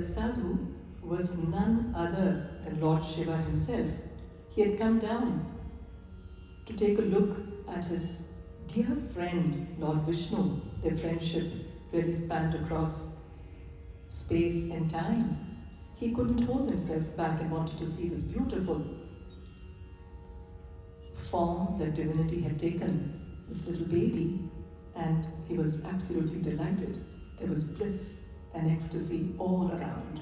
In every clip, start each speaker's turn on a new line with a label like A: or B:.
A: sadhu was none other than Lord Shiva himself. He had come down to take a look at his dear friend, Lord Vishnu. Their friendship really spanned across space and time. He couldn't hold himself back and wanted to see this beautiful form that divinity had taken, this little baby, and he was absolutely delighted. There was bliss and ecstasy all around.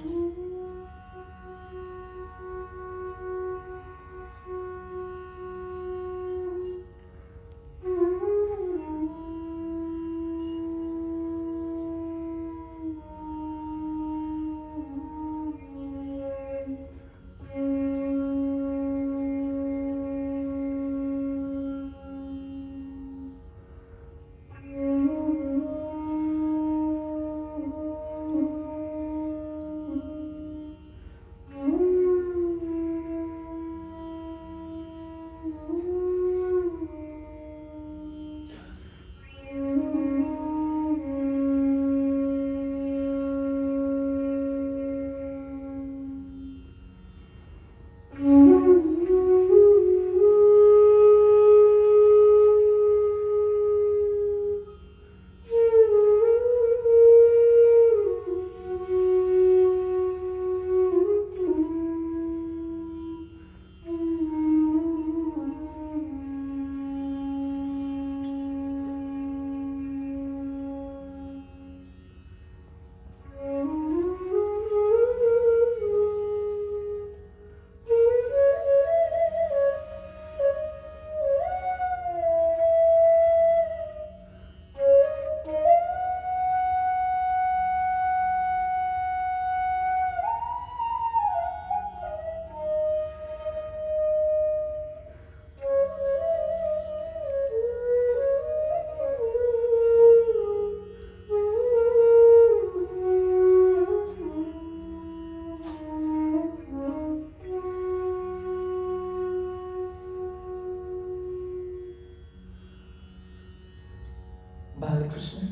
A: Krishna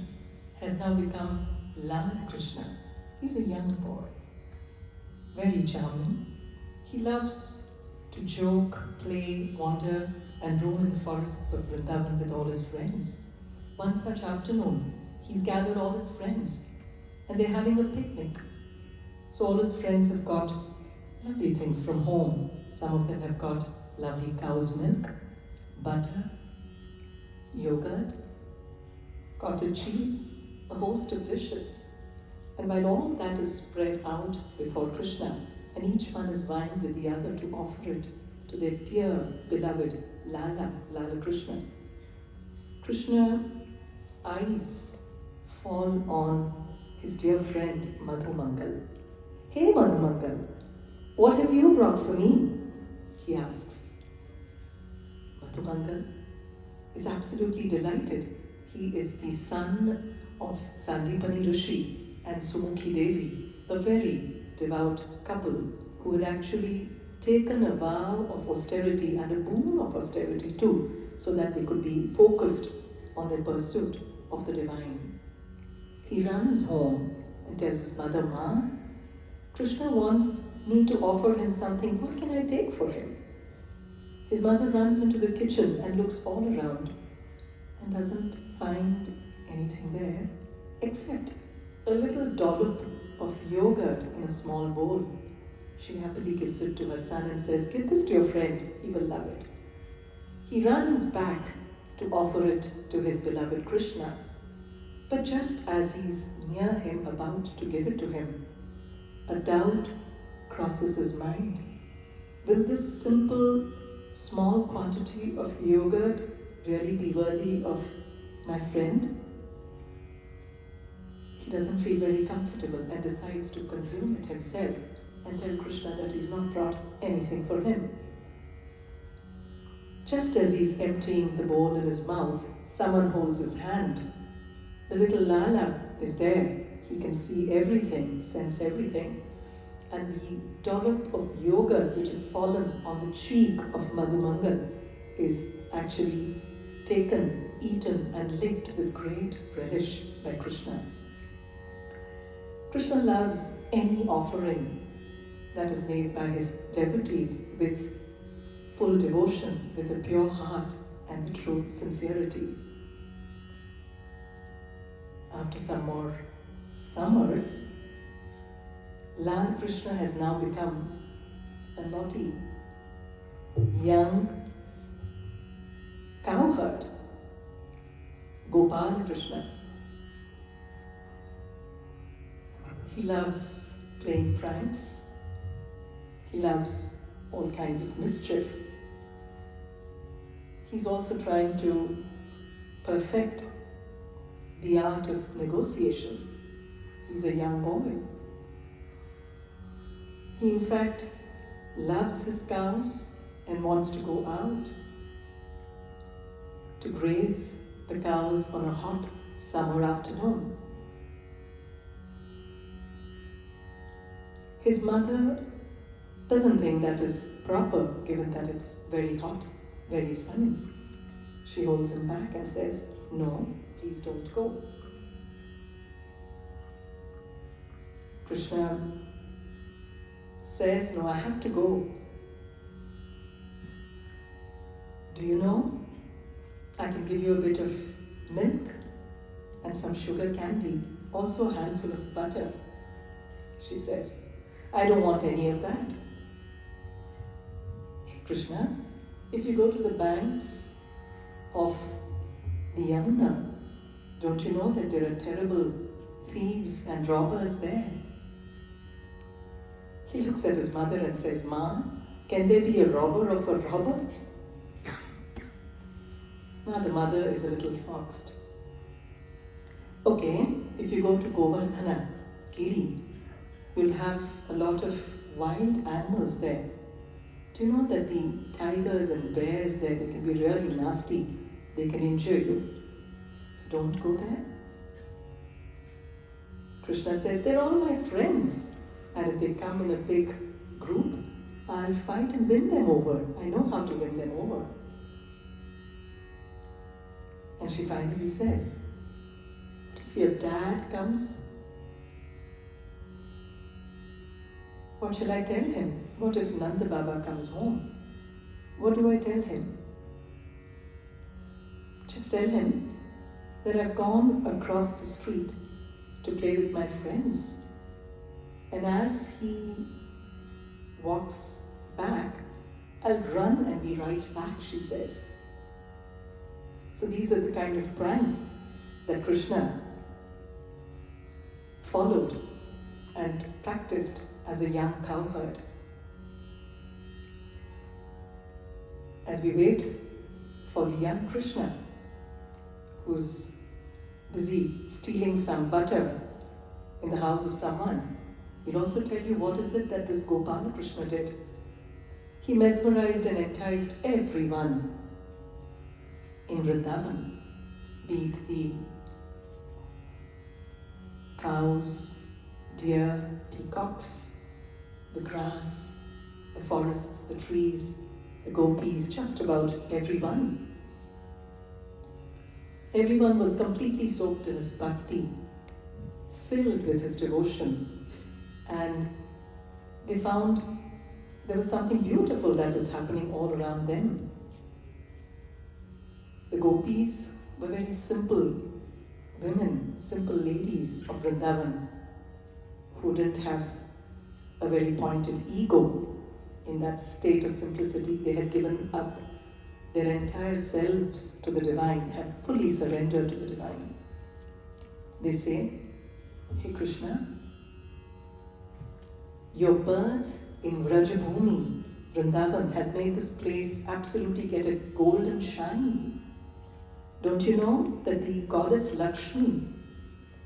A: has now become Lala Krishna. He's a young boy, very charming. He loves to joke, play, wander, and roam in the forests of Vrindavan with all his friends. One such afternoon, he's gathered all his friends, and they're having a picnic. So all his friends have got lovely things from home. Some of them have got lovely cow's milk, butter, yogurt, cottage cheese, a host of dishes. And while all that is spread out before Krishna, and each one is vying with the other to offer it to their dear, beloved Lala Krishna, Krishna's eyes fall on his dear friend Madhumangal. "Hey Madhumangal, what have you brought for me?" he asks. Madhumangal is absolutely delighted. He is the son of Sandipani Rishi and Sumukhi Devi, a very devout couple who had actually taken a vow of austerity and a boon of austerity too, so that they could be focused on their pursuit of the divine. He runs home and tells his mother, "Ma, Krishna wants me to offer him something. What can I take for him?" His mother runs into the kitchen and looks all around and doesn't find anything there except a little dollop of yogurt in a small bowl. She happily gives it to her son and says, "Give this to your friend, he will love it." He runs back to offer it to his beloved Krishna, but just as he's near him, about to give it to him, a doubt crosses his mind. Will this simple, small quantity of yogurt really be worthy of my friend? He doesn't feel very comfortable and decides to consume it himself and tell Krishna that he's not brought anything for him. Just as he's emptying the bowl in his mouth, someone holds his hand. The little Lala is there. He can see everything, sense everything. And the dollop of yogurt which has fallen on the cheek of Madhumangal is actually taken, eaten and licked with great relish by Krishna. Krishna loves any offering that is made by his devotees with full devotion, with a pure heart and with true sincerity. After some more summers, Lal Krishna has now become a naughty, young cowherd, Gopal Krishna. He loves playing pranks. He loves all kinds of mischief. He's also trying to perfect the art of negotiation. He's a young boy. He in fact loves his cows and wants to go out to graze the cows on a hot summer afternoon. His mother doesn't think that is proper, given that it's very hot, very sunny. She holds him back and says, "No, please don't go." Krishna says, "No, I have to go. Do you know, I can give you a bit of milk and some sugar candy, also a handful of butter." She says, "I don't want any of that." "Hey Krishna, if you go to the banks of the Yamuna, don't you know that there are terrible thieves and robbers there?" He looks at his mother and says, "Ma, can there be a robber of a robber?" Now the mother is a little foxed. "Okay, if you go to Govardhana, Giri, you'll have a lot of wild animals there. Do you know that the tigers and bears there, they can be really nasty. They can injure you. So don't go there." Krishna says, "They're all my friends. And if they come in a big group, I'll fight and win them over. I know how to win them over." And she finally says, "What if your dad comes? What shall I tell him? What if Nanda Baba comes home? What do I tell him?" "Just tell him that I've gone across the street to play with my friends. And as he walks back, I'll run and be right back," she says. So these are the kind of pranks that Krishna followed and practiced as a young cowherd. As we wait for the young Krishna, who's busy stealing some butter in the house of someone, we'll also tell you what is it that this Gopala Krishna did. He mesmerized and enticed everyone in Vrindavan, be it the cows, deer, peacocks, the grass, the forests, the trees, the gopis, just about everyone. Everyone was completely soaked in his bhakti, filled with his devotion, and they found there was something beautiful that was happening all around them. The gopis were very simple women, simple ladies of Vrindavan, who didn't have a very pointed ego. In that state of simplicity, they had given up their entire selves to the divine, had fully surrendered to the divine. They say, "Hey Krishna, your birth in Vrajabhumi, Vrindavan, has made this place absolutely get a golden shine. Don't you know that the goddess Lakshmi,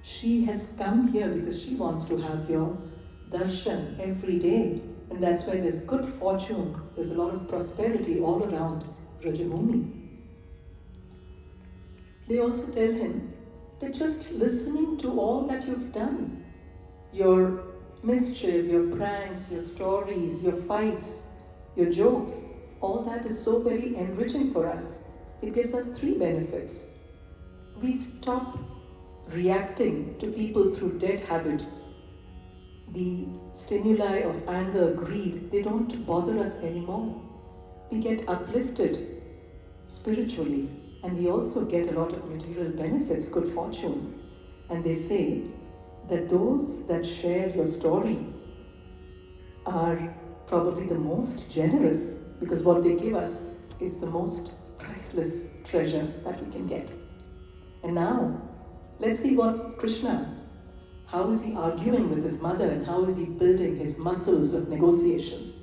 A: she has come here because she wants to have your darshan every day. And that's why there's good fortune, there's a lot of prosperity all around Vrajabhumi." They also tell him that just listening to all that you've done, your mischief, your pranks, your stories, your fights, your jokes, all that is so very enriching for us. It gives us 3 benefits. We stop reacting to people through dead habit. the stimuli of anger, greed, they don't bother us anymore. We get uplifted spiritually, and we also get a lot of material benefits, good fortune. And they say that those that share your story are probably the most generous, because what they give us is the most priceless treasure that we can get. And now, let's see what Krishna, how is he arguing with his mother and how is he building his muscles of negotiation?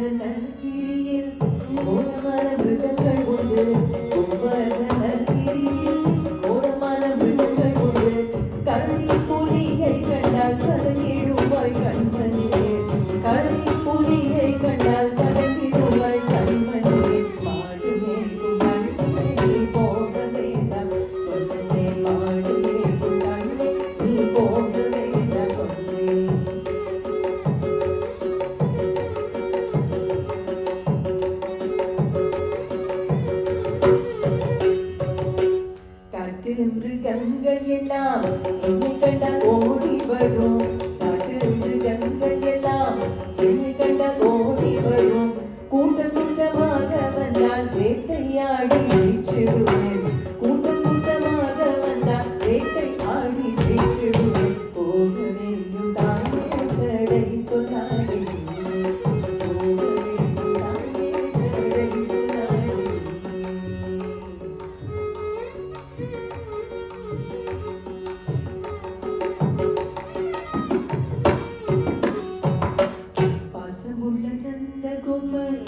A: கோவர்தனகிரியில் கோரமான மிருகங்கள் உண்டு. கோவர்தனகிரியில் கோரமான மிருகங்கள் உண்டு. கரடி புலியை கண்டால் கலங்கிடுவாய் கண்மணியே. கரடி புலியை கண்டால் கலங்கிடுவாய் கண்மணியே. மாடு மேய்க்கும் கண்ணே நீ போக வேண்டாம் சொன்னேன். மாடு மேய்க்கும் கண்ணே நீ போக வேண்டாம் சொன்னேன். காட்டு மிருகங்கள் எல்லாம் என்னை கண்டால் ஓடி வரும். காட்டு மிருகங்கள் எல்லாம் என்னை கண்டால் ஓடி வரும். கூட்டம் கூட்டமாக வந்தால் வேட்டையாடி ஜெயிச்சிடுவேன். கூட்டம் கூட்டமாக வந்தால் வேட்டையாடி ஜெயிச்சிடுவேன். போக வேண்டும் தானே தடை சொன்னாடி. போக வேண்டும் தானே தடை சொன்னாடி. பாசமுள்ள நந்த கோபால்